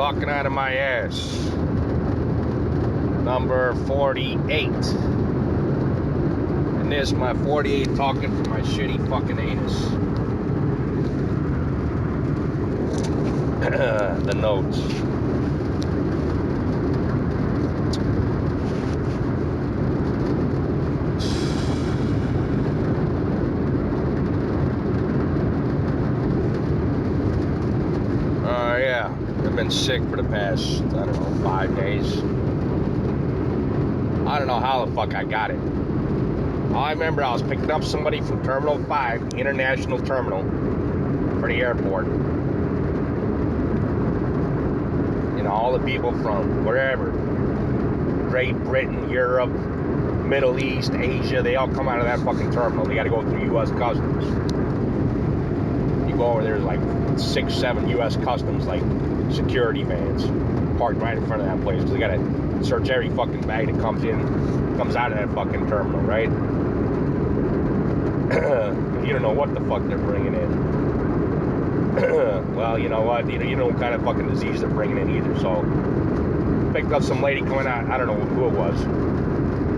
Talking out of my ass. Number 48. And this is my 48 talking from my shitty fucking anus. The notes. Yeah, I've been sick for the past, 5 days. I don't know how the fuck I got it. All I remember, I was picking up somebody from Terminal 5, the International Terminal, for the airport. You know, all the people from wherever. Great Britain, Europe, Middle East, Asia, they all come out of that fucking terminal. They gotta go through U.S. Customs. You go over there, there's like 6, 7 U.S. Customs, like, security vans parked right in front of that place, because they gotta search every fucking bag that comes out of that fucking terminal, right? You don't know what the fuck they're bringing in. Well, you know what? You know what kind of fucking disease they're bringing in either. So, picked up some lady coming out. I don't know who it was.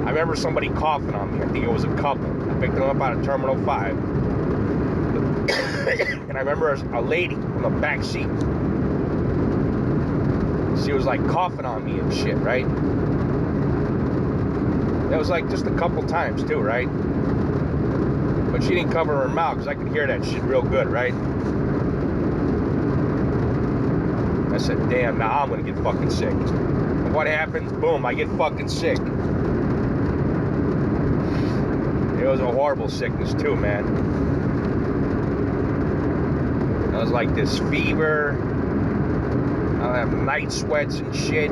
I remember somebody coughing on me. I think it was a couple. I picked them up out of Terminal 5. And I remember a lady in the back seat. She was like coughing on me and shit, right? That was like just a couple times too, right? But she didn't cover her mouth because I could hear that shit real good, right? I said, damn, now I'm gonna get fucking sick. And what happens? Boom, I get fucking sick. It was a horrible sickness too, man. It was like this fever. I have night sweats and shit.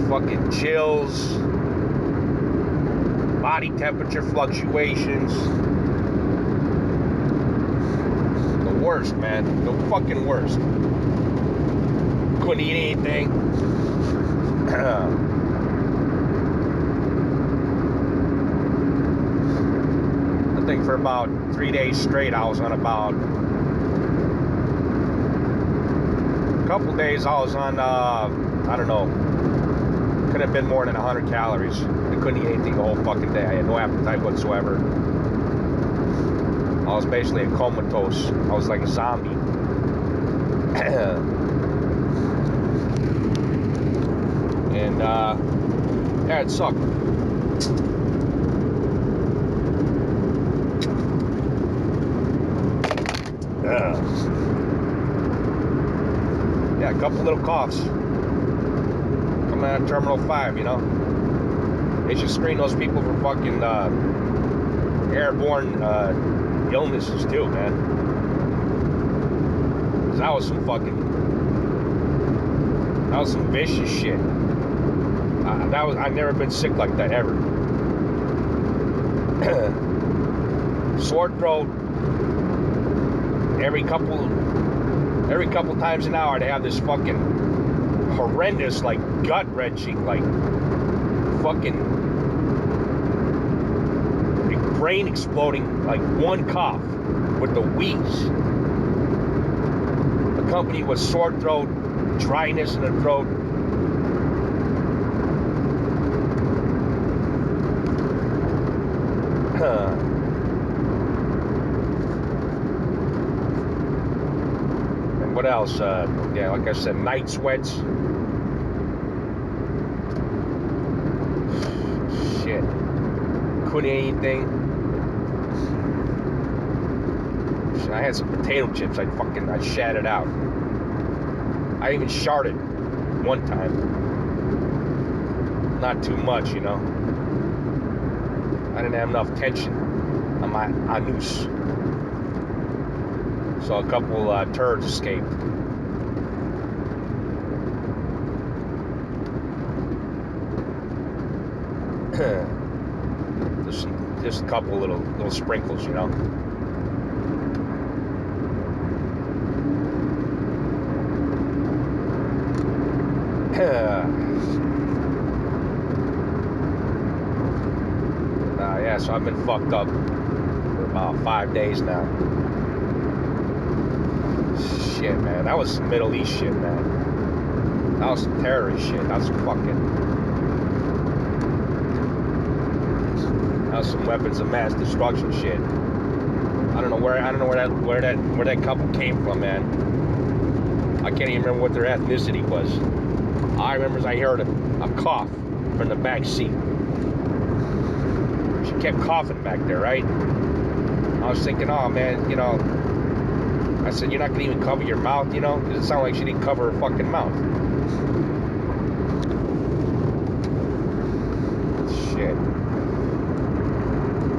Fucking chills. Body temperature fluctuations. The worst, man. The fucking worst. Couldn't eat anything. I think for about 3 days straight, I was on about... couple days I was on, I don't know, couldn't have been more than 100 calories. I couldn't eat anything the whole fucking day. I had no appetite whatsoever. I was basically comatose. I was like a zombie. And, yeah, it sucked. Yeah, a couple little coughs. Coming out of Terminal 5, you know. They should screen those people for fucking airborne illnesses too, man. Cause that was some vicious shit. I've never been sick like that ever. Sore throat. Every couple times an hour, I'd have this fucking horrendous, like, gut-wrenching, like, fucking brain exploding, like, one cough with the wheeze, accompanied with sore throat, dryness in the throat. What else? Yeah, like I said, night sweats. Shit. Couldn't eat anything. Shit, I had some potato chips. I shat it out. I even sharted one time. Not too much, you know. I didn't have enough tension on my anus. So a couple turds escaped. just a couple little sprinkles, you know. Yeah, so I've been fucked up for about 5 days now. shit, man. That was some Middle East shit, man. That was some terrorist shit. That was some weapons of mass destruction shit. I don't know where that couple came from, man. I can't even remember what their ethnicity was. All I remember is I heard a cough from the back seat. She kept coughing back there, right? I was thinking, oh man, you know, I said, you're not gonna even cover your mouth, you know? Because it sounded like she didn't cover her fucking mouth. Shit.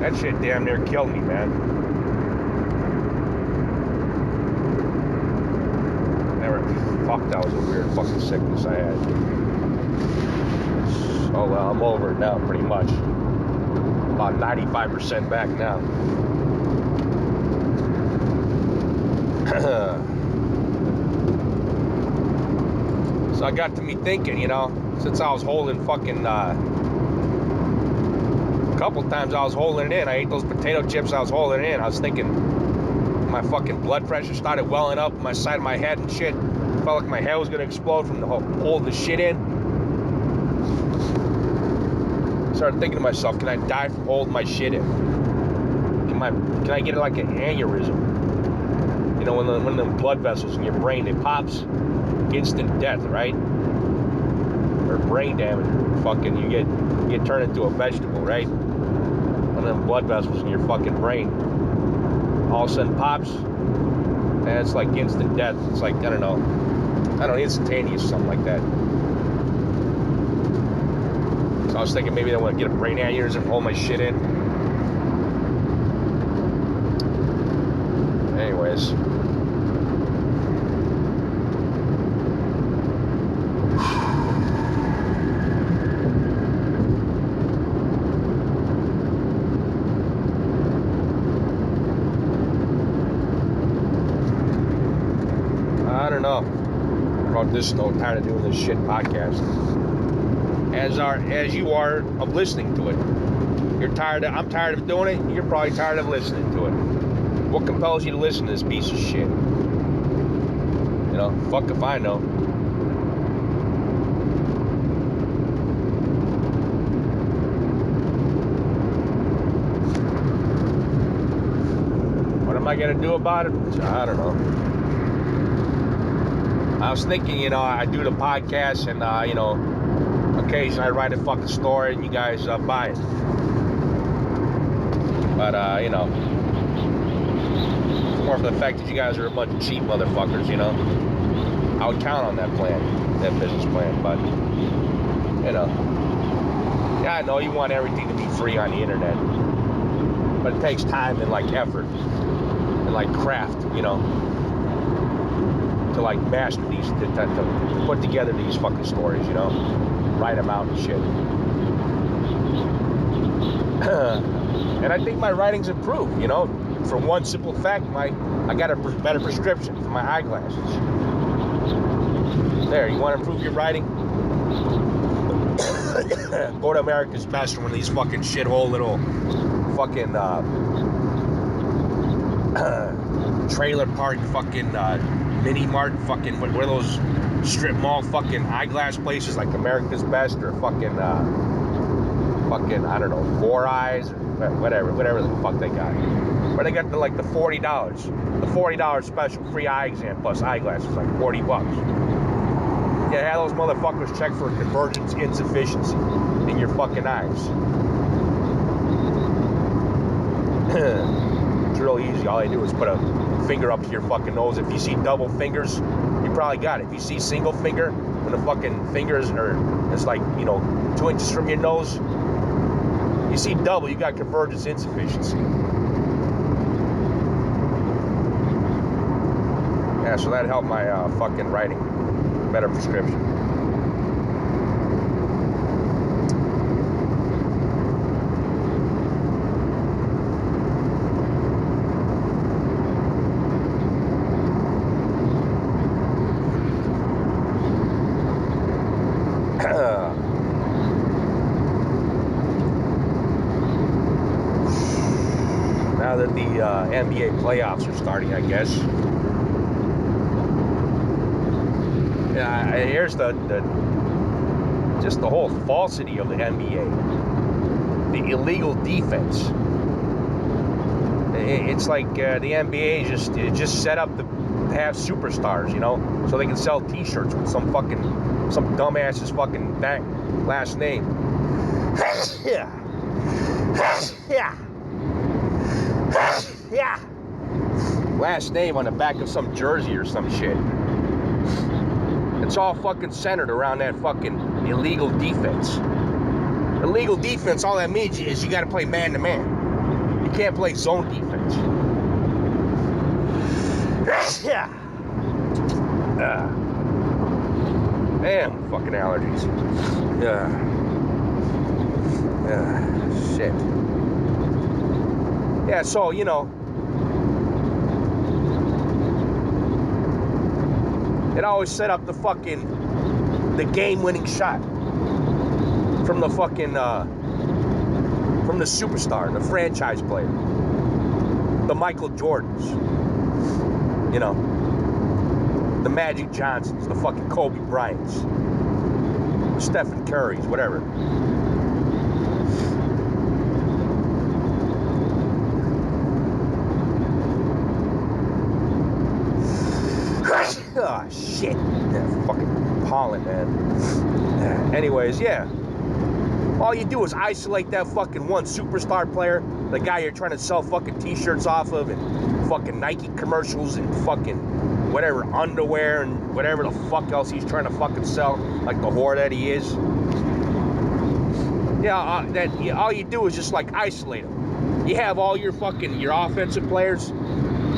That shit damn near killed me, man. Fuck, that was a weird fucking sickness I had. Oh well, I'm over it now, pretty much. About 95% back now. So I got to me thinking, you know, since I was holding fucking, a couple times I was holding it in. I ate those potato chips, I was holding it in. I was thinking, my fucking blood pressure started welling up on my side of my head and shit. Felt like my head was gonna explode from the holding the shit in. Started thinking to myself, can I die from holding my shit in? Can I get like an aneurysm? You know, when the blood vessels in your brain, it pops, instant death, right? Or brain damage, fucking you get turned into a vegetable, right? One of them blood vessels in your fucking brain all of a sudden pops, and it's like instant death. It's like, I don't know, instantaneous, something like that. So I was thinking maybe I want to get a brain aneurysm, hold my shit in. Anyways. I don't know about this note. Tired of doing this shit podcast. As you are of listening to it. I'm tired of doing it. You're probably tired of listening to it. What compels you to listen to this piece of shit? You know, fuck if I know. What am I gonna do about it? I don't know. I was thinking, you know, I do the podcast and, you know, occasionally I write a fucking story and you guys buy it. But, you know, it's more for the fact that you guys are a bunch of cheap motherfuckers, you know. I would count on that business plan, but, you know. Yeah, I know you want everything to be free on the internet. But it takes time and, like, effort and, like, craft, you know, to, like, master these, to put together these fucking stories, you know. Write them out and shit. And I think my writing's improved, you know. For one simple fact, I got a better prescription for my eyeglasses. There, you want to improve your writing? Go to America's Best, or one of these fucking shithole little fucking trailer park fucking mini mart fucking, what are those strip mall fucking eyeglass places like America's Best or fucking I don't know, Four Eyes or whatever the fuck they got. But they got the $40 special free eye exam plus eyeglasses, like $40. Yeah, have those motherfuckers check for convergence insufficiency in your fucking eyes. It's real easy. All they do is put a finger up to your fucking nose. If you see double fingers, you probably got it. If you see single finger, when the fucking fingers are, it's like, you know, 2 inches from your nose, you see double, you got convergence insufficiency. Yeah, so that helped my fucking writing. Better prescription. Now that the NBA playoffs are starting, I guess, Here's just the whole falsity of the NBA. The illegal defense. It's like the NBA just set up to have superstars, you know, so they can sell T-shirts with some dumbass's fucking last name. Yeah. Last name on the back of some jersey or some shit. It's all fucking centered around that fucking illegal defense. Illegal defense, all that means is you got to play man-to-man. You can't play zone defense. Yeah. Damn, fucking allergies. Shit. Yeah, so, you know, it always set up the game-winning shot from the fucking, from the superstar, the franchise player, the Michael Jordans, you know, the Magic Johnsons, the fucking Kobe Bryants, Stephen Currys, whatever. Oh, shit. Yeah, fucking pollen, man. Anyways, yeah. All you do is isolate that fucking one superstar player, the guy you're trying to sell fucking T-shirts off of, and fucking Nike commercials, and fucking whatever underwear, and whatever the fuck else he's trying to fucking sell, like the whore that he is. Yeah, all you do is just like isolate them. You have all your offensive players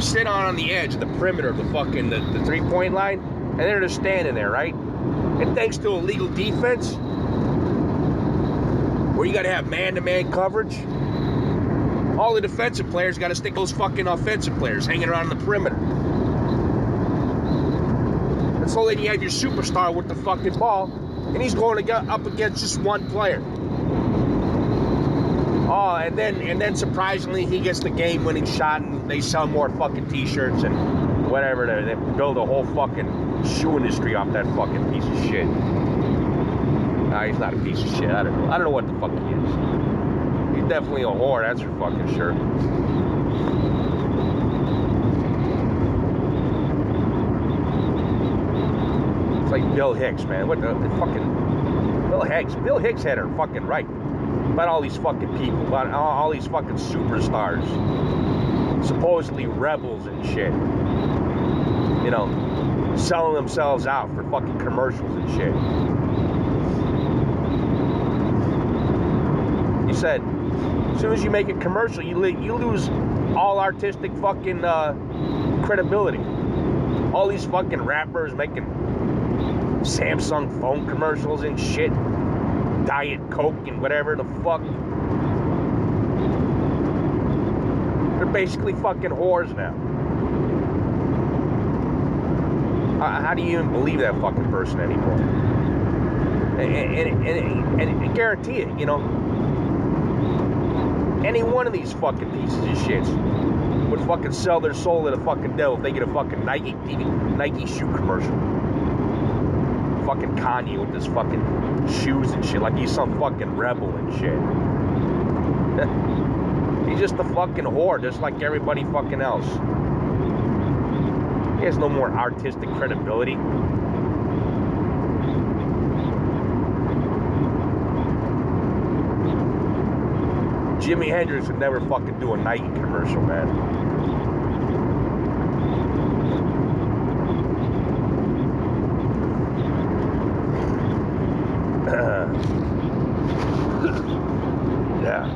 sit on the edge of the perimeter of the fucking the 3-point line, and they're just standing there, right? And thanks to illegal defense, where you got to have man-to-man coverage, all the defensive players got to stick those fucking offensive players hanging around the perimeter. And so then you have your superstar with the fucking ball, and he's going up against just one player. Oh, and then surprisingly, he gets the game-winning shot, and they sell more fucking T-shirts and whatever. They build a whole fucking shoe industry off that fucking piece of shit. Nah, he's not a piece of shit. I don't know what the fuck he is. He's definitely a whore, that's for fucking sure. It's like Bill Hicks, man. What the fucking Bill Hicks had her fucking right about all these fucking people, about all these fucking superstars, supposedly rebels and shit. You know, selling themselves out for fucking commercials and shit. He said, as soon as you make a commercial, you lose all artistic fucking credibility. All these fucking rappers making Samsung phone commercials and shit, Diet Coke and whatever the fuck. They're basically fucking whores now. How do you even believe that fucking person anymore? And guarantee it, you know, any one of these fucking pieces of shits would fucking sell their soul to the fucking devil if they get a fucking Nike shoe commercial. Fucking Kanye with his fucking shoes and shit, like he's some fucking rebel and shit. He's just a fucking whore, just like everybody fucking else. He has no more artistic credibility. Jimi Hendrix would never fucking do a Nike commercial, man. Yeah.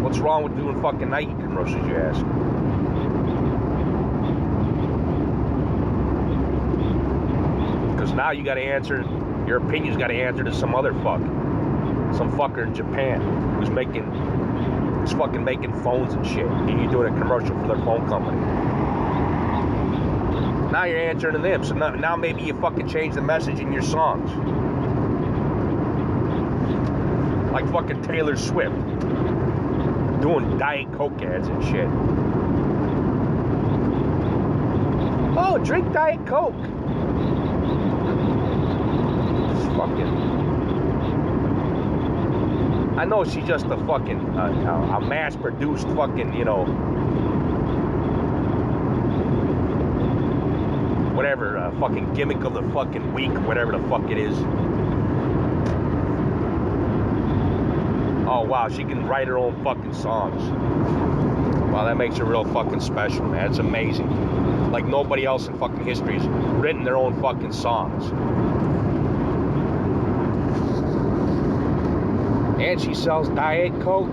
What's wrong with doing fucking Nike commercials, you ask? Because now you got to answer, your opinion's got to answer to some other fuck. Some fucker in Japan who's fucking making phones and shit. And you're doing a commercial for their phone company. Now you're answering to them. So now maybe you fucking change the message in your songs. Like fucking Taylor Swift. doing Diet Coke ads and shit. Oh, drink Diet Coke. Just fucking. I know she's just a fucking a mass-produced fucking, you know, whatever, fucking gimmick of the fucking week, whatever the fuck it is. Oh wow, she can write her own fucking songs. Wow, that makes her real fucking special, man. It's amazing. Like nobody else in fucking history has written their own fucking songs. And she sells Diet Coke.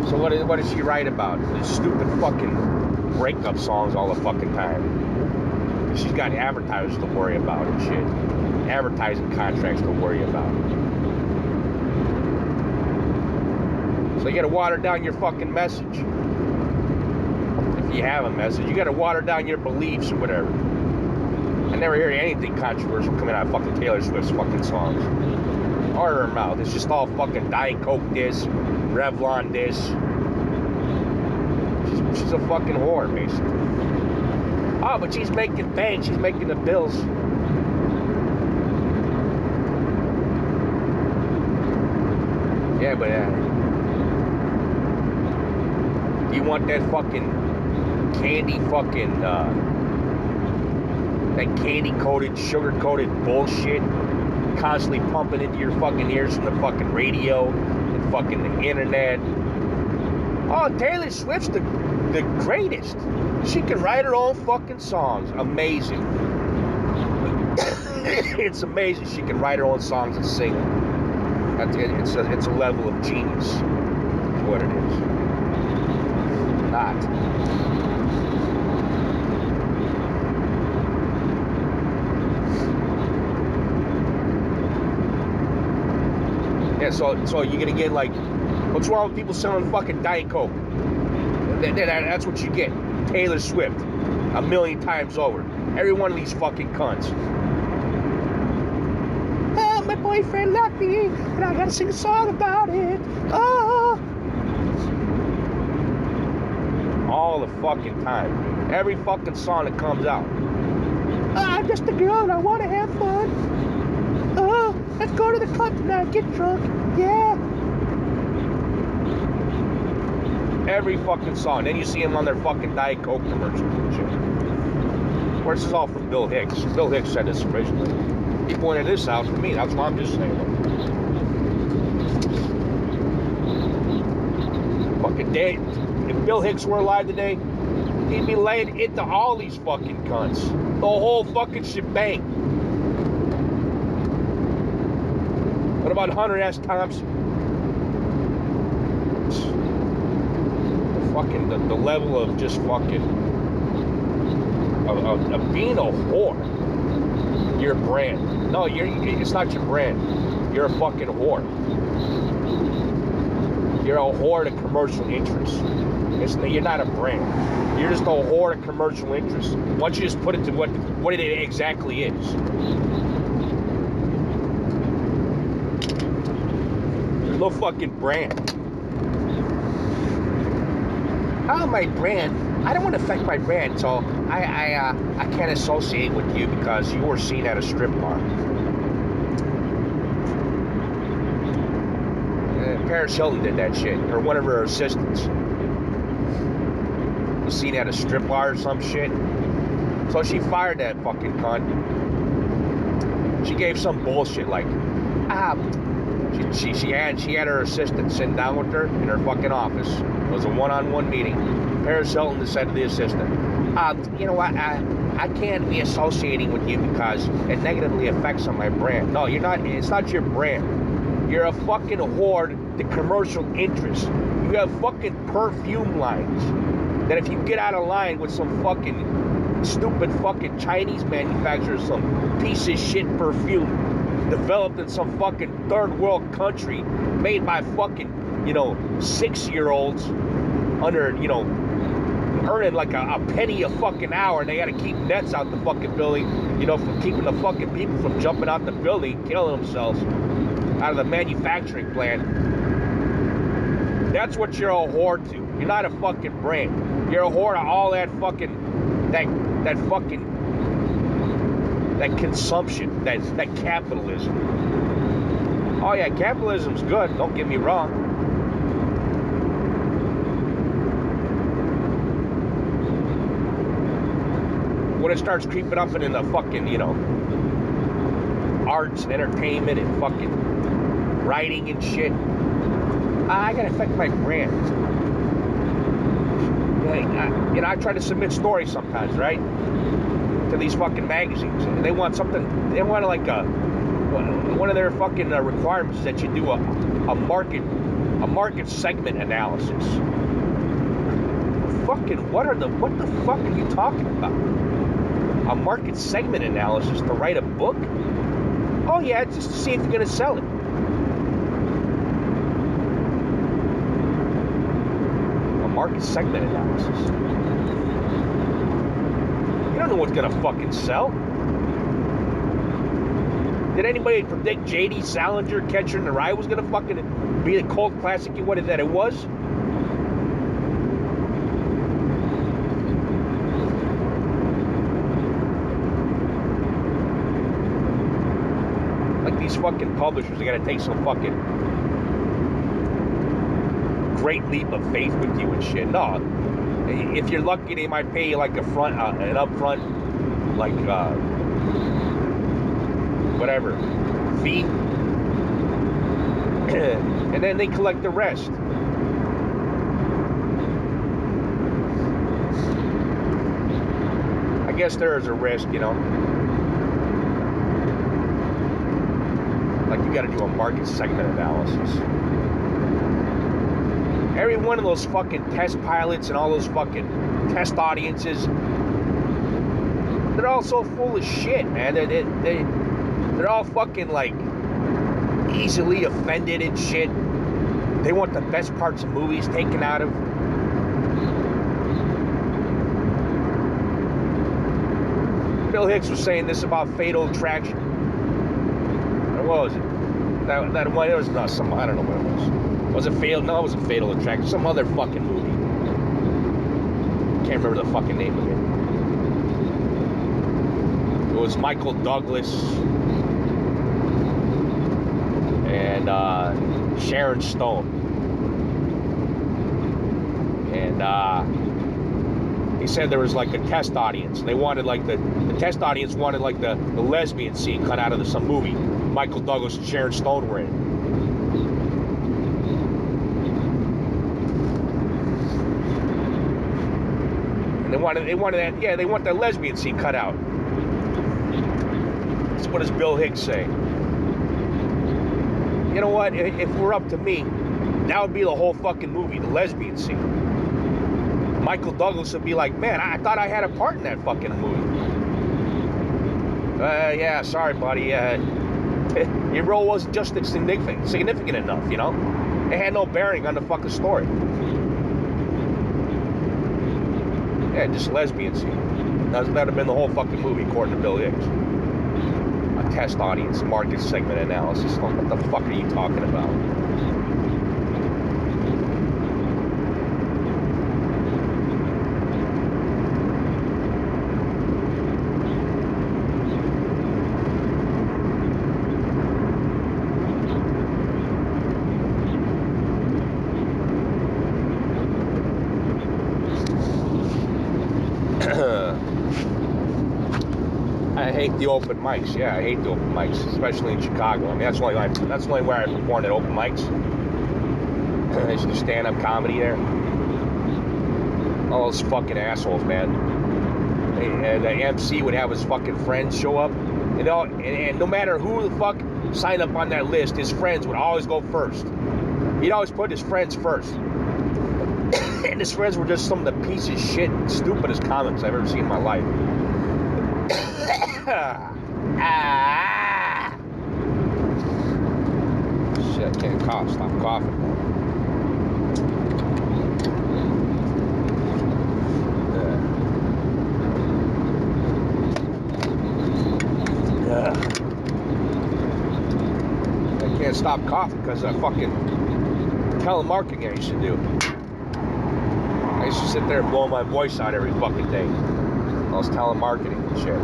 So what does she write about? These stupid fucking breakup songs all the fucking time. She's got advertisers to worry about and shit. Advertising contracts to worry about. So you gotta water down your fucking message. If you have a message, you gotta water down your beliefs or whatever. I never hear anything controversial coming out of fucking Taylor Swift's fucking songs. Or her mouth. It's just all fucking Diet Coke this, Revlon this. She's a fucking whore, basically. Oh, but she's making bank. She's making the bills. Yeah, but you want that fucking candy fucking, that candy-coated, sugar-coated bullshit constantly pumping into your fucking ears from the fucking radio and fucking the internet. Oh, Taylor Swift's the greatest. She can write her own fucking songs. Amazing. It's amazing she can write her own songs and sing them. It's a level of genius. Is what it is. Not. Yeah, so you're gonna get like, what's wrong with people selling fucking Diet Coke? That's what you get. Taylor Swift, 1,000,000 times over. Every one of these fucking cunts. Oh, my boyfriend left me, and I gotta sing a song about it. Oh. All the fucking time. Every fucking song that comes out. Oh, I'm just a girl and I want to have fun. Oh, let's go to the club tonight, get drunk. Yeah. Every fucking song. Then you see them on their fucking Diet Coke commercials and shit. Of course, this is all from Bill Hicks. Bill Hicks said this originally. He pointed this out for me. That's what I'm just saying. Fucking dead. If Bill Hicks were alive today, he'd be laying into all these fucking cunts. The whole fucking shebang. What about Hunter S. Thompson? The level of just fucking of being a whore. Your brand. No, it's not your brand. You're a fucking whore. You're a whore to commercial interests. You're not a brand. You're just a whore to commercial interests. Why don't you just put it to what it exactly is? There's no fucking brand. Oh, my brand. I don't want to affect my brand, so I can't associate with you because you were seen at a strip bar. Paris Hilton did that shit, or one of her assistants was seen at a strip bar or some shit. So she fired that fucking cunt. She gave some bullshit like, she had her assistant sitting down with her in her fucking office. It was a one-on-one meeting. Paris Hilton said to the assistant, you know what, I can't be associating with you because it negatively affects on my brand. No, you're not. It's not your brand. You're a fucking whore to commercial interests. You have fucking perfume lines that if you get out of line with some fucking stupid fucking Chinese manufacturer, some piece of shit perfume developed in some fucking third world country, made by fucking, 6-year-olds under, earning like a penny a fucking hour, and they gotta keep nets out the fucking building, from keeping the fucking people from jumping out the building, killing themselves out of the manufacturing plant. That's what you're a whore to. You're not a fucking brand. You're a whore to all that fucking, that consumption, that capitalism. Oh yeah, capitalism's good, don't get me wrong. When it starts creeping up into the fucking, arts and entertainment and fucking writing and shit, I gotta affect my brand. I try to submit stories sometimes, right? To these fucking magazines. And they want something, they want like one of their fucking requirements is that you do a market segment analysis. Fucking, what the fuck are you talking about? A market segment analysis to write a book? Oh yeah, just to see if you're gonna sell it. A market segment analysis. You don't know what's gonna fucking sell. Did anybody predict J.D. Salinger, Catcher in the Rye, was gonna fucking be the cult classic that it was? Like these fucking publishers, they gotta take some fucking great leap of faith with you and shit. No, if you're lucky, they might pay you like an upfront, like whatever fee, and then they collect the rest. I guess there is a risk, like you got to do a market segment analysis. Every one of those fucking test pilots and all those fucking test audiences, they're all so full of shit, man. They're all fucking like easily offended and shit. They want the best parts of movies taken out of. Bill Hicks was saying this about Fatal Attraction. What was it? That one, it was not some, I don't know what it was. Was it Fatal? No, it wasn't Fatal Attraction. Some other fucking movie. Can't remember the fucking name of it. It was Michael Douglas and Sharon Stone. And he said there was like a test audience. They wanted like the test audience wanted like the lesbian scene cut out of some movie Michael Douglas and Sharon Stone were in. And they wanted that, yeah, they want that lesbian scene cut out. That's what does Bill Hicks say? You know what? If we're up to me, that would be the whole fucking movie, the lesbian scene. Michael Douglas would be like, man, I thought I had a part in that fucking movie. Yeah, sorry, buddy. Your role wasn't just significant enough, It had no bearing on the fucking story. Yeah, just lesbian scene. That'd have been the whole fucking movie, according to Bill Hicks. A test audience, market segment analysis. What the fuck are you talking about? I hate the open mics. Yeah, I hate the open mics, especially in Chicago. I mean, that's the only where I performed at open mics. I used to do stand-up comedy there. All those fucking assholes, man. The MC would have his fucking friends show up, and no matter who the fuck signed up on that list, his friends would always go first. He'd always put his friends first. And his friends were just some of the piece of shit, stupidest comics I've ever seen in my life. Shit, I can't cough. Stop coughing. I can't stop coughing because I fucking telemarketing I used to do. I used to sit there and blow my voice out every fucking day. I was telemarketing and shit.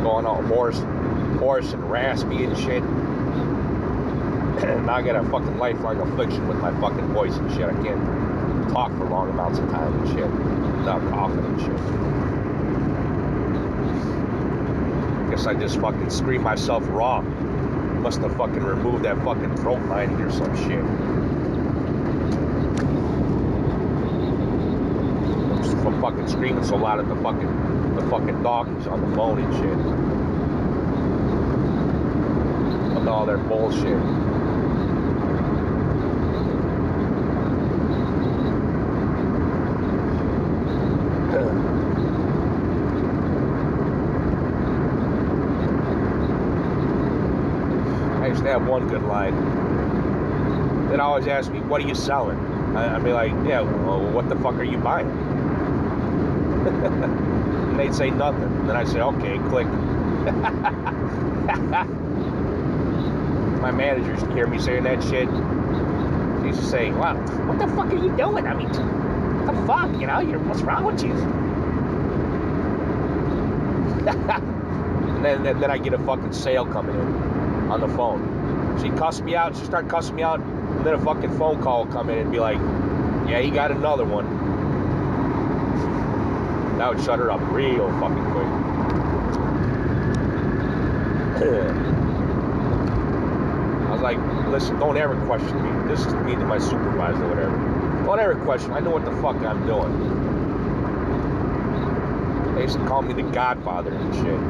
Going all hoarse and raspy and shit. Now I got a fucking lifelong affliction with my fucking voice and shit. I can't talk for long amounts of time and shit without coughing and shit. Guess I just fucking screamed myself raw. Must have fucking removed that fucking throat lining or some shit. Just from fucking screaming so loud at the fucking doggies on the phone and shit. With all their bullshit. I used to have one good line. They'd always ask me, what are you selling? I'd be like, yeah, well, what the fuck are you buying? And they'd say nothing. Then I'd say, okay, click. My manager used to hear me saying that shit. He used to say, wow, what the fuck are you doing? I mean, what the fuck, you know, what's wrong with you? And then I get a fucking sale coming in on the phone. She'd cuss me out, she'd start cussing me out, and then a fucking phone call would come in and be like, yeah, you got another one. That would shut her up real fucking quick. I was like, listen, don't ever question me. This is me to my supervisor or whatever. Don't ever question me. I know what the fuck I'm doing. They used to call me the Godfather and shit.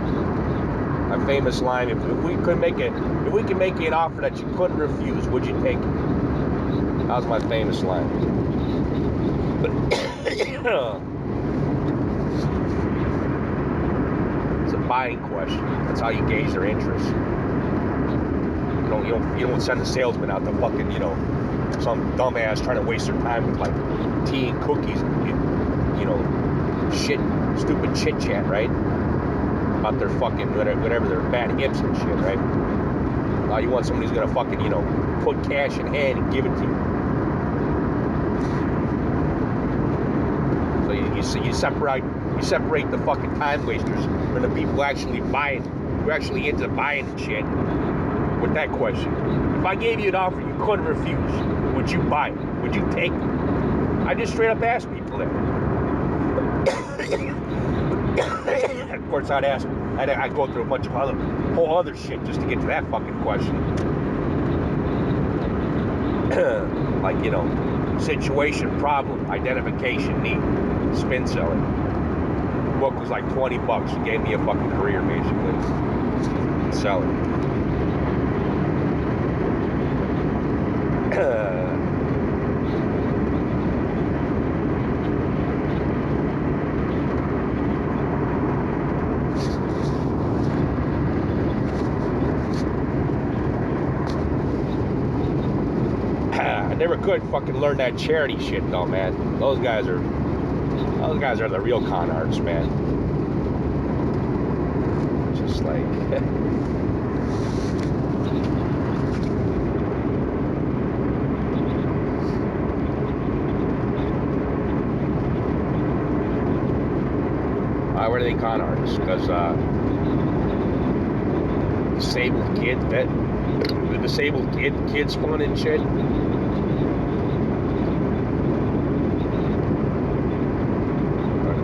My famous line, if we could make you an offer that you couldn't refuse, would you take it? That was my famous line. But it's a buying question. That's how you gauge their interest. You don't send a salesman out to fucking, some dumbass trying to waste their time with like tea and cookies and, stupid chit chat, right? About their fucking whatever their bad hips and shit, right? You want somebody who's gonna fucking, put cash in hand and give it to you. So you separate the fucking time wasters from the people who actually buying, who actually into buying and shit. With that question, if I gave you an offer you couldn't refuse, would you buy it? Would you take it? I just straight up ask people that. Of course, I'd go through a bunch of whole other shit just to get to that fucking question. Like, situation, problem, identification, need, spin selling. The book was like $20. It gave me a fucking career, basically. Selling. I never could fucking learn that charity shit though, man. Those guys are the real con artists, man. Just like why were they con artists? Because disabled kids fun and shit.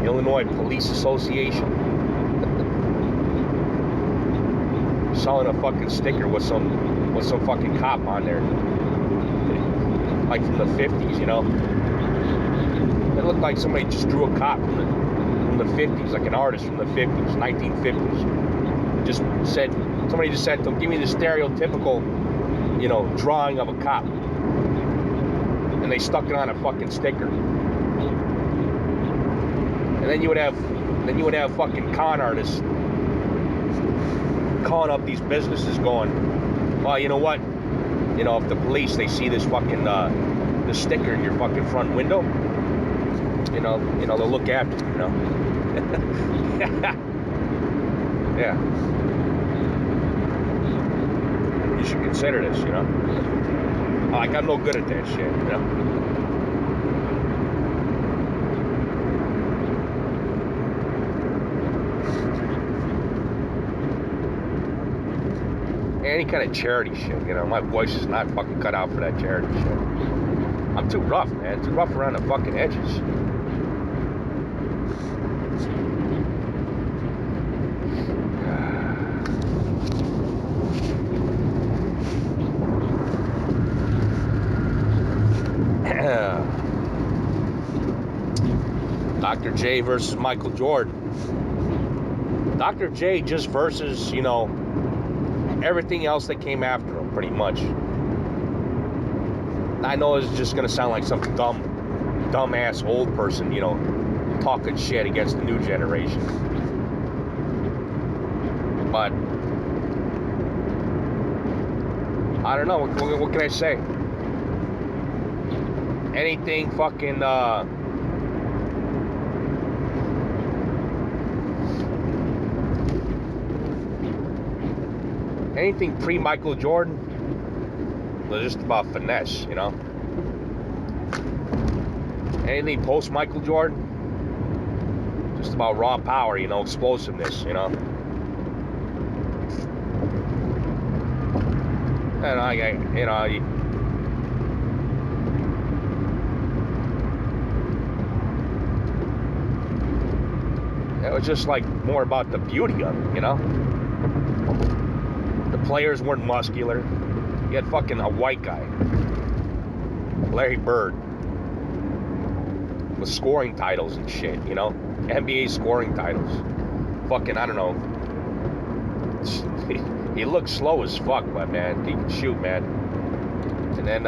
Illinois Police Association selling a fucking sticker with some fucking cop on there, like from the 50s, It looked like somebody just drew a cop from the 50s, like an artist from the 50s, 1950s. Somebody just said, give me the stereotypical, drawing of a cop. And they stuck it on a fucking sticker. And then you would have fucking con artists calling up these businesses going, well, you know what? If the police, they see this fucking, the sticker in your fucking front window, they'll look after you, Yeah. You should consider this, Like, I'm no good at that shit, you know? Any kind of charity shit, you know? My voice is not fucking cut out for that charity shit. I'm too rough, man. Too rough around the fucking edges. Dr. J versus Michael Jordan. Dr. J just versus, you know, everything else that came after him, pretty much. I know it's just gonna sound like some dumbass old person, you know, talking shit against the new generation. But I don't know. What can I say? Anything fucking anything pre-Michael Jordan was just about finesse, you know? Anything post-Michael Jordan, just about raw power, you know, explosiveness, you know? And it was just like more about the beauty of it, you know? The players weren't muscular. You had fucking a white guy, Larry Bird, with scoring titles and shit, you know? NBA scoring titles. Fucking, I don't know. He looked slow as fuck, but man, he could shoot, man. And then,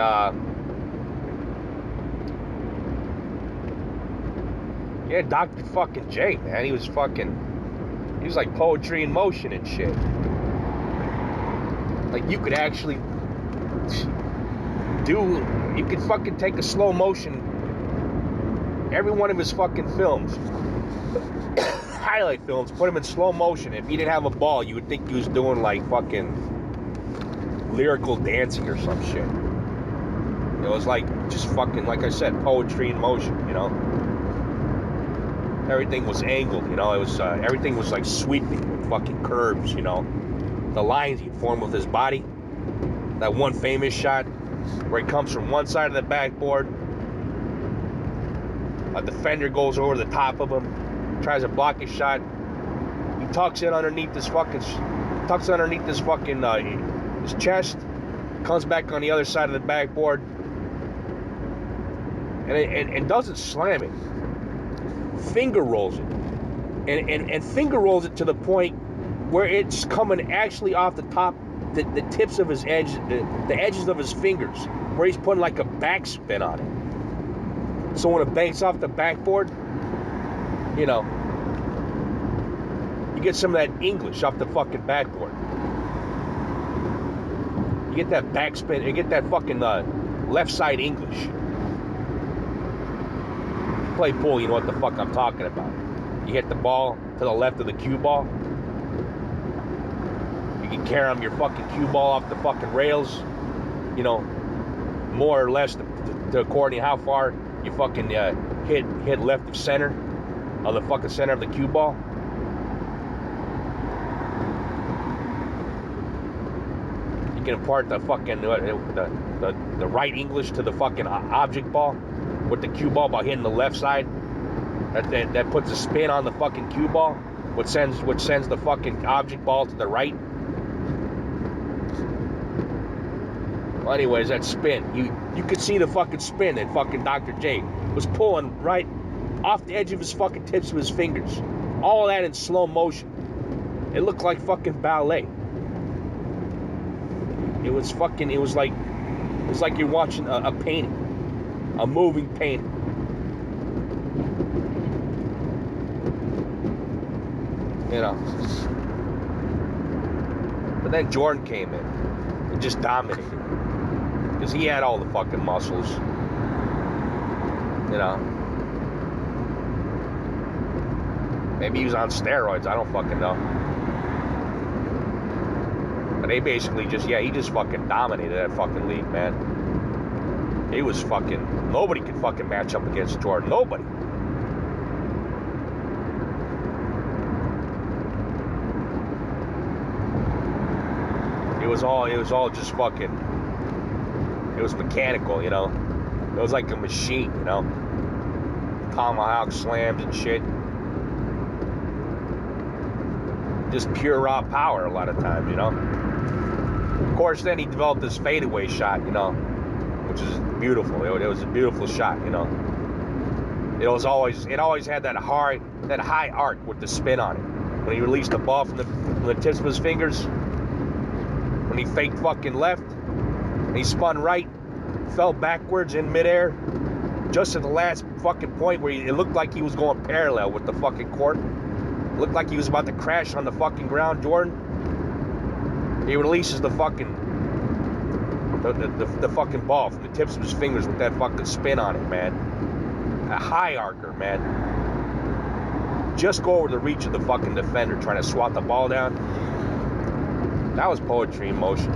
yeah, Dr. fucking J, man. He was like poetry in motion and shit. Like, you could actually you could fucking take a slow motion, every one of his fucking films, highlight films, put him in slow motion. If he didn't have a ball, you would think he was doing like fucking lyrical dancing or some shit. It was like, just fucking, like I said, poetry in motion, you know? Everything was angled, you know? It was, everything was like sweeping with fucking curves, you know? The lines he formed with his body. That one famous shot where he comes from one side of the backboard, a defender goes over the top of him, tries to block his shot. He tucks it underneath his fucking, his chest, comes back on the other side of the backboard, and doesn't slam it. Finger rolls it, and finger rolls it to the point where it's coming actually off the top, the tips of his edge, the edges of his fingers, where he's putting like a backspin on it. So when it banks off the backboard, you know, you get some of that English off the fucking backboard. You get that backspin, you get that fucking left side English. Play pool, you know what the fuck I'm talking about. You hit the ball to the left of the cue ball. You can carry your fucking cue ball off the fucking rails, you know, more or less to according to how far you fucking hit left of center of the fucking center of the cue ball. You can impart the fucking the right English to the fucking object ball with the cue ball by hitting the left side. That puts a spin on the fucking cue ball, which sends the fucking object ball to the right. Well, anyways, that spin, you could see the fucking spin that fucking Dr. J was pulling right off the edge of his fucking tips of his fingers. All that in slow motion. It looked like fucking ballet. It was like you're watching a painting, a moving painting. You know. But then Jordan came in and just dominated. Because he had all the fucking muscles. You know. Maybe he was on steroids. I don't fucking know. But they basically just, he just fucking dominated that fucking league, man. He was fucking, nobody could fucking match up against Jordan. Nobody. It was all just fucking, it was mechanical, you know. It was like a machine, you know. Tomahawk slams and shit. Just pure raw power a lot of times, you know. Of course, then he developed this fadeaway shot, you know, which is beautiful. It was a beautiful shot, you know. It always had that high arc with the spin on it. When he released the ball from the tips of his fingers, when he faked fucking left, and he spun right, fell backwards in midair, just at the last fucking point where it looked like he was going parallel with the fucking court. It looked like he was about to crash on the fucking ground, Jordan. He releases the fucking the fucking ball from the tips of his fingers with that fucking spin on it, man. A high arcer, man. Just go over the reach of the fucking defender trying to swat the ball down. That was poetry in motion.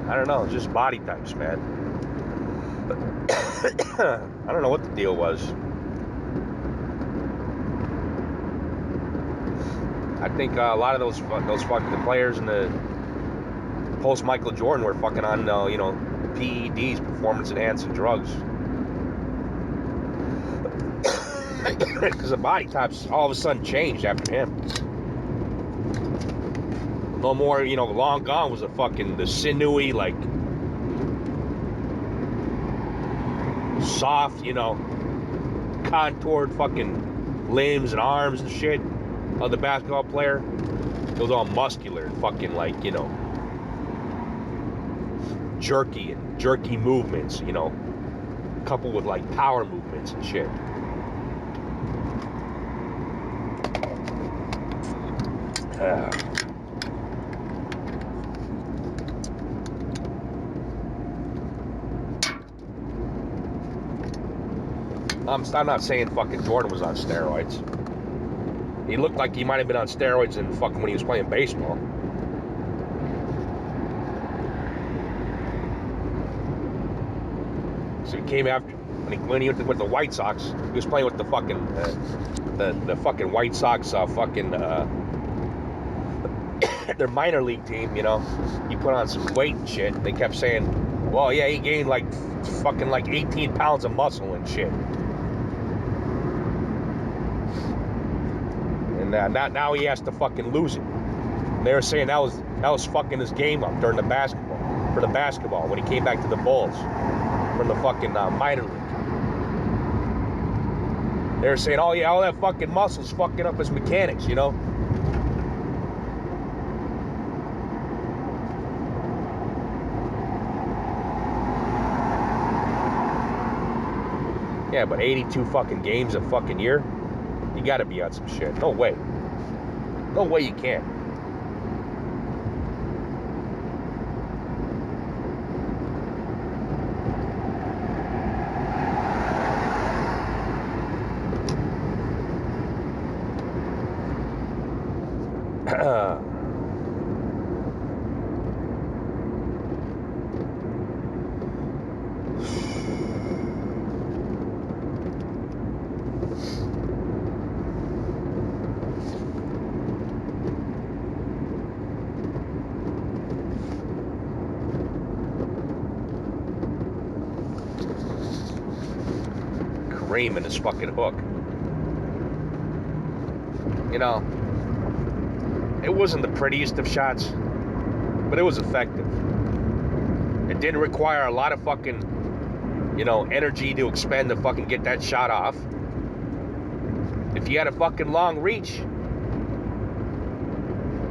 I don't know, just body types, man. I don't know what the deal was. I think a lot of those fucking players in the post Michael Jordan were fucking on, you know, PEDs, performance enhancing drugs. Because the body types all of a sudden changed after him. No more, you know, long gone was the sinewy, like, soft, you know, contoured fucking limbs and arms and shit of the basketball player. It was all muscular, fucking, like, you know, jerky movements, you know, coupled with like power movements and shit. I'm not saying fucking Jordan was on steroids. He looked like he might have been on steroids in fucking when he was playing baseball. So he came after when he went with the White Sox. He was playing with the fucking the fucking White Sox their minor league team. You know, he put on some weight and shit. They kept saying, "Well, yeah, he gained like fucking like 18 pounds of muscle and shit." And now he has to fucking lose it. And they were saying that was fucking his game up during the basketball when he came back to the Bulls from the fucking minor league. They were saying, "Oh yeah, all that fucking muscle's fucking up his mechanics," you know. Yeah, but 82 fucking games a fucking year? You gotta be on some shit. No way. No way you can't. Cream in his fucking hook. You know, it wasn't the prettiest of shots, but it was effective. It didn't require a lot of fucking, you know, energy to expend to fucking get that shot off. If you had a fucking long reach,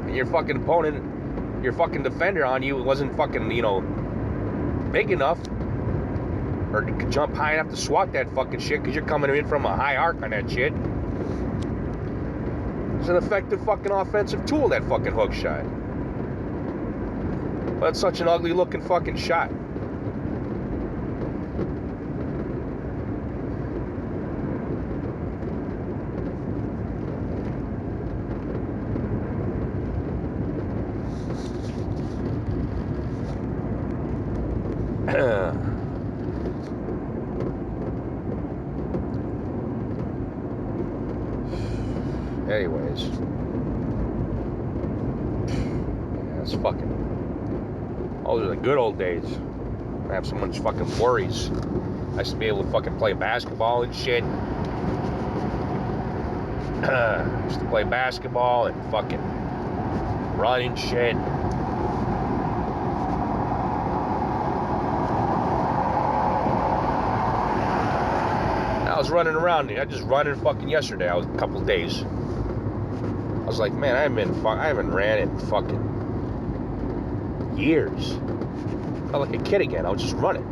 and your fucking opponent, your fucking defender on you wasn't fucking, you know, big enough, or to jump high enough to swat that fucking shit, because you're coming in from a high arc on that shit. It's an effective fucking offensive tool, that fucking hook shot. But it's such an ugly looking fucking shot. Anyways, yeah, it's fucking. Those are the good old days. I have so much fucking worries. I used to be able to fucking play basketball and shit. I used to play basketball and fucking run and shit. I was running around. I just running fucking yesterday. I was a couple days. I was like, man, I haven't ran in fucking years. I felt like a kid again. I was just running.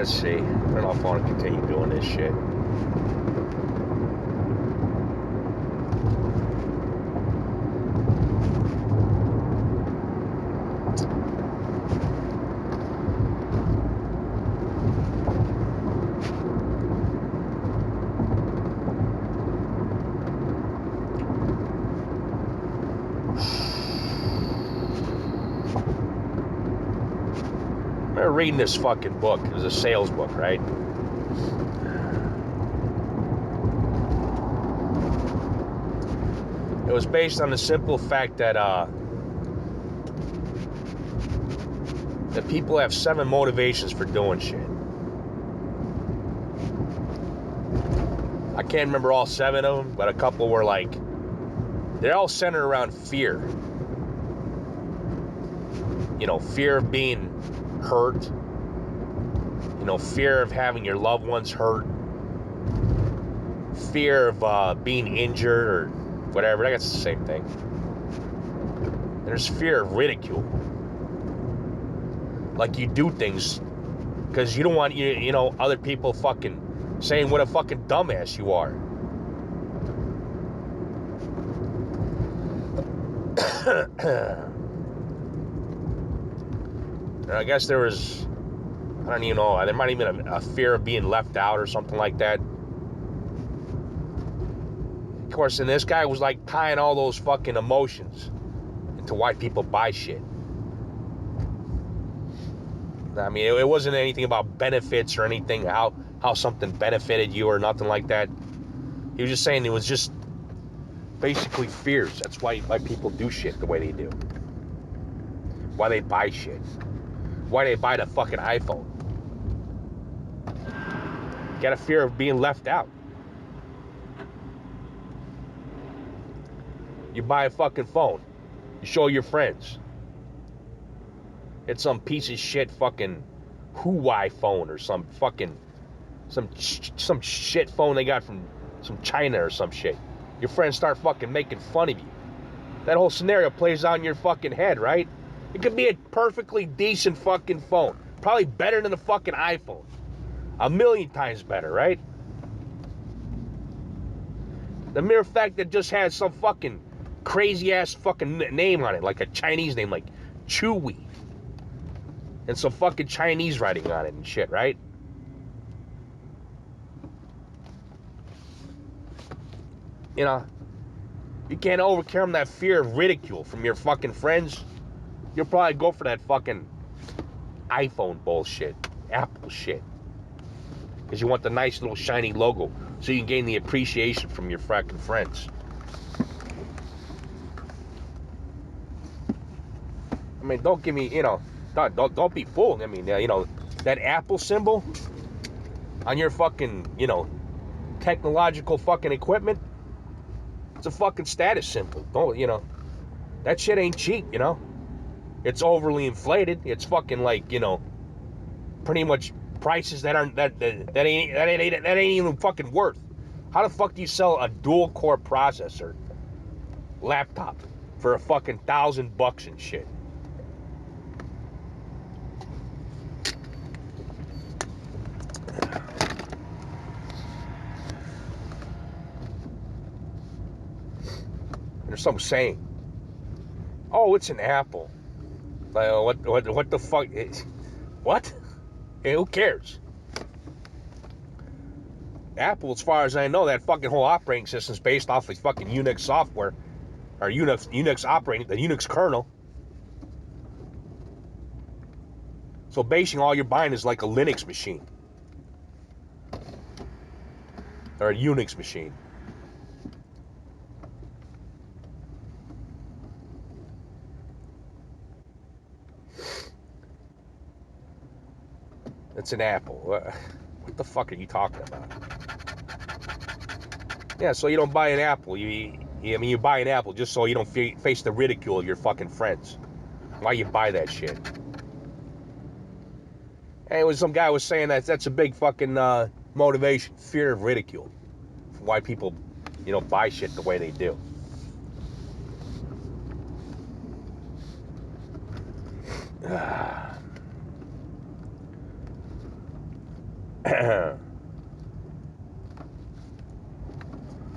Let's see. I don't know if I want to continue doing this shit. I remember reading this fucking book. It was a sales book, right? It was based on the simple fact that that people have 7 motivations for doing shit. I can't remember all 7 of them, but a couple were like, they're all centered around fear. You know, fear of being hurt. You know, fear of having your loved ones hurt. Fear of being injured or whatever. I guess it's the same thing. There's fear of ridicule. Like you do things because you don't want you know other people fucking saying what a fucking dumbass you are. And I guess there was, I don't even know, there might even be a fear of being left out or something like that. Of course, and this guy was like tying all those fucking emotions into why people buy shit. I mean, it wasn't anything about benefits or anything, how something benefited you or nothing like that. He was just saying it was just basically fears. That's why people do shit the way they do. Why they buy shit. Why they buy the fucking iPhone. Got a fear of being left out. You buy a fucking phone. You show your friends. It's some piece of shit fucking Huawei phone or some fucking some shit phone they got from some China or some shit. Your friends start fucking making fun of you. That whole scenario plays out in your fucking head, right? It could be a perfectly decent fucking phone. Probably better than the fucking iPhone. 1,000,000 times better, right? The mere fact that it just has some fucking crazy ass fucking name on it, like a Chinese name, like Chewy. And some fucking Chinese writing on it and shit, right? You know, you can't overcome that fear of ridicule from your fucking friends. You'll probably go for that fucking iPhone bullshit, Apple shit. Because you want the nice little shiny logo so you can gain the appreciation from your fucking friends. I mean, don't give me, you know, don't be fooled. I mean, you know, that Apple symbol on your fucking, you know, technological fucking equipment, It's a fucking status symbol. Don't, you know, that shit ain't cheap, you know? It's overly inflated. It's fucking like, you know, pretty much prices that aren't that ain't even fucking worth. How the fuck do you sell a dual core processor laptop for a fucking $1,000 and shit? There's some saying, "Oh, it's an Apple." Like, what the fuck? What? Hey, who cares? Apple, as far as I know, that fucking whole operating system is based off of fucking Unix software, or Unix operating, the Unix kernel. So basically, all you're buying is like a Linux machine or a Unix machine. It's an Apple. What the fuck are you talking about? Yeah, so you don't buy an Apple. You buy an Apple just so you don't face the ridicule of your fucking friends. Why you buy that shit? Anyway, some guy was saying that's a big fucking motivation, fear of ridicule, for why people, you know, buy shit the way they do.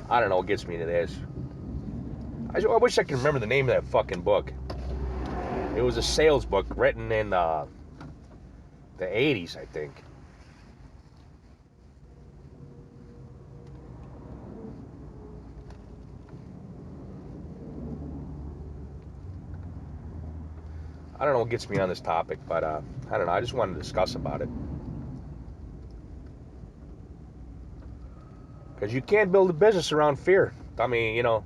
I don't know what gets me to this. I wish I could remember the name of that fucking book. It was a sales book written in the 80s, I think. I don't know what gets me on this topic, but I don't know. I just wanted to discuss about it. Because you can't build a business around fear. I mean, you know,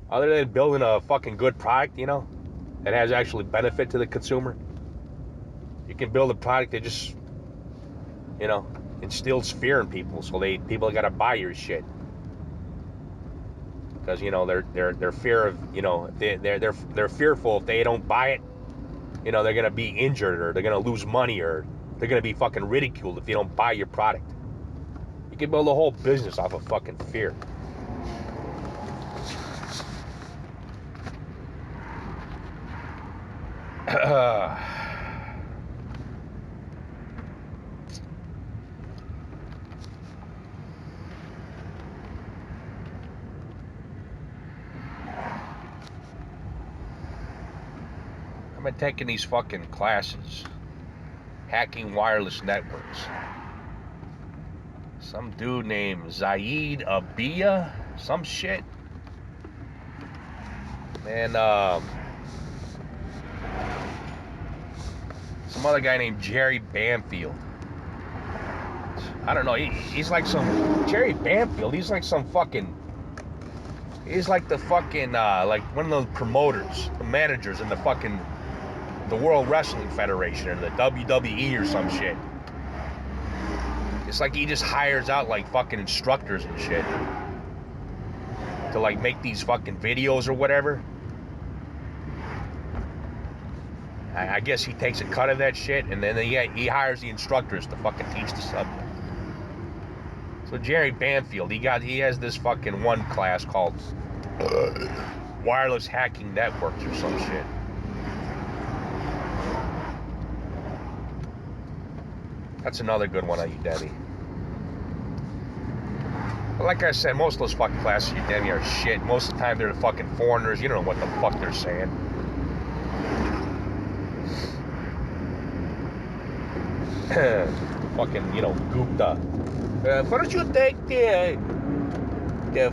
other than building a fucking good product, you know, that has actually benefit to the consumer, you can build a product that just, you know, instills fear in people, so people got to buy your shit. Because, you know, they're fear of, you know, they're fearful if they don't buy it, you know, they're gonna be injured, or they're gonna lose money, or they're gonna be fucking ridiculed if you don't buy your product. You can build a whole business off of fucking fear. I've been taking these fucking classes, hacking wireless networks. Some dude named Zaid Abia, some shit. And some other guy named Jerry Banfield. I don't know, he's like some, Jerry Banfield, he's like some fucking, he's like the fucking, like one of the promoters, the managers in the fucking, the World Wrestling Federation, or the WWE or some shit. It's like he just hires out like fucking instructors and shit to like make these fucking videos or whatever. I guess he takes a cut of that shit, and then he hires the instructors to fucking teach the subject. So Jerry Banfield, he has this fucking one class called Wireless Hacking Networks or some shit. That's another good one on Udemy. But like I said, most of those fucking classes at Udemy are shit. Most of the time they're the fucking foreigners. You don't know what the fuck they're saying. Fucking, you know, Gupta. First you take the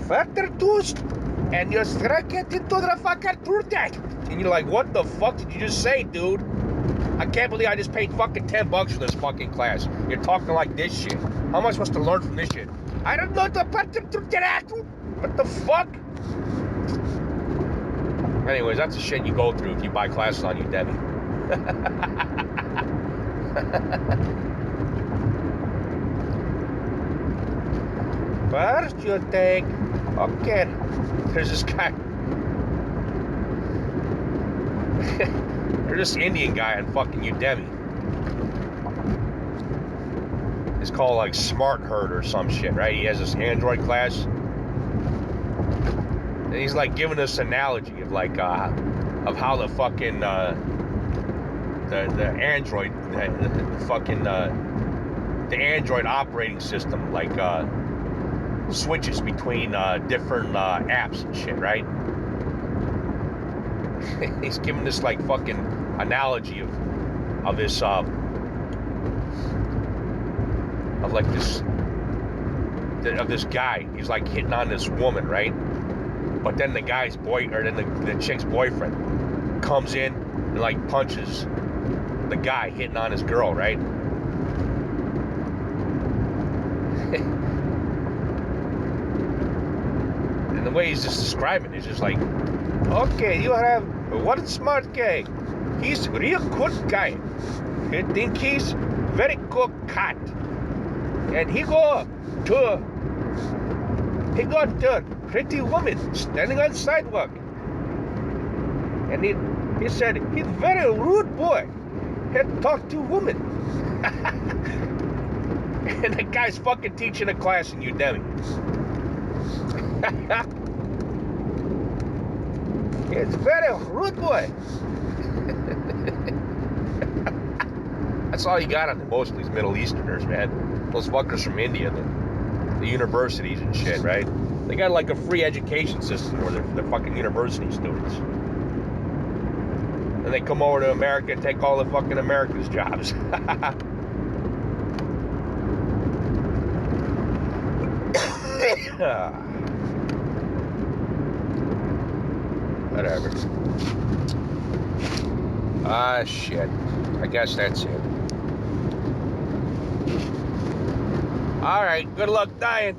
factor tooth and you strike it into the fucking tooth. And you're like, what the fuck did you just say, dude? I can't believe I just paid fucking $10 for this fucking class. You're talking like this shit. How am I supposed to learn from this shit? I don't know the pattern to get at. What the fuck? Anyways, that's the shit you go through if you buy classes on Udemy. First you take Okay, there's this guy. There's this Indian guy on fucking Udemy. It's called like Smart Herd or some shit, right? He has this Android class. And he's like giving this analogy of like of how the fucking the Android the Android operating system like switches between different apps and shit, right? He's giving this like fucking analogy of this of like this guy. He's like hitting on this woman, right? But then the guy's then the chick's boyfriend comes in and like punches the guy hitting on his girl, right? And the way he's just describing it is just like, okay, you have one smart guy. He's a real good guy. I think he's very good cat. And he got to pretty woman standing on sidewalk. And he said, he's very rude boy. He talk to women. And the guy's fucking teaching a class in Udemy. It's very rude boy. That's all you got on most of these Middle Easterners, man. Those fuckers from India, the universities and shit, right? They got like a free education system where they're fucking university students. And they come over to America and take all the fucking Americans' jobs. Whatever. Ah, shit. I guess that's it. Alright, good luck dying.